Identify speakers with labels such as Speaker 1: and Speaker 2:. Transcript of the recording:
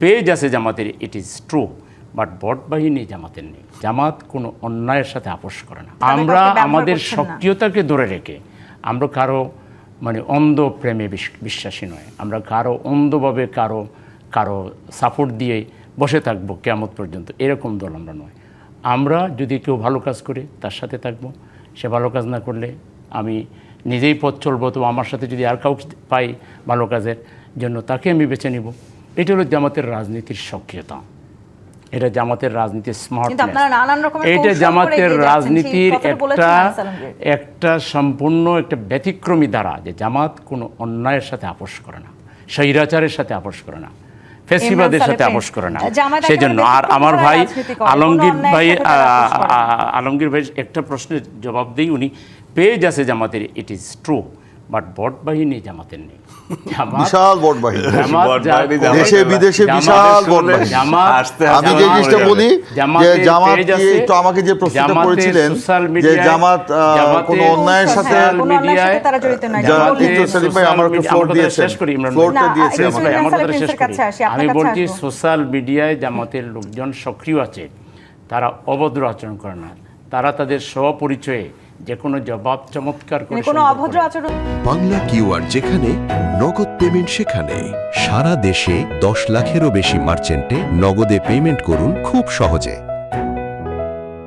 Speaker 1: Page আছে জামাতের, it is true, but vote বাহিনী জামাতের নেই। জামাত কোনো অন্যায়ের সাথে আপোষ করে না। আমরা আমাদের সক্রিয়তাকে ধরে রেখে আমরা কারো অন্ধ প্রেমে বিশ্বাসী নয়। আমরা কারো অন্ধভাবে কারো সাপোর্ট দিয়ে বসে থাকবো কিয়ামত পর্যন্ত, এরকম দল আমরা নয়। আমরা যদি কেউ ভালো কাজ করে তার সাথে থাকবো, সে ভালো কাজ না করলে আমি নিজেই পথ চলবো, তো আমার সাথে যদি আর কাউকে পাই ভালো কাজের জন্য তাকে আমি বেছে নিব। এটা হলো জামাতের রাজনীতির সক্রিয়তা, এটা জামাতের রাজনীতির স্মার্ট, এটা জামাতের রাজনীতির একটা সম্পূর্ণ একটা ব্যতিক্রমী ধারা, যে জামাত কোনো অন্যায়ের সাথে আপোষ করে না, স্বৈরাচারের সাথে আপোষ করে না, ফেসিবাদের সাথে আপোষ করে না। সেই জন্য আর আমার ভাই আলমগীর ভাই একটা প্রশ্নের জবাব দিই, উনি পেজ আছে জামাতের, it is true, but vote বাহিনী জামাতের নেই।
Speaker 2: বিশাল ভোট বাহিনী, দেশে বিদেশে বিশাল ভোট বাহিনী। আমি যে জিনিসটা বলি যে জামাত তো আমাকে যে প্রশ্নটা করেছিলেন যে জামাত কোনো অন্যায়ের সাথে
Speaker 1: আমি বলছি সোশ্যাল মিডিয়ায় জামাতের লোকজন সক্রিয় আছে, তারা অভদ্র আচরণ করে না, তারা তাদের স্বপরিচয়ে যে কোনো জবাব চমৎকার করে
Speaker 3: কোনো অভদ্র আচরণ।
Speaker 4: বাংলা কিউআর, যেখানে নগদ পেমেন্ট সেখানে। সারা দেশে 10 লাখেরও বেশি মার্চেন্টে নগদে পেমেন্ট করুন খুব সহজে।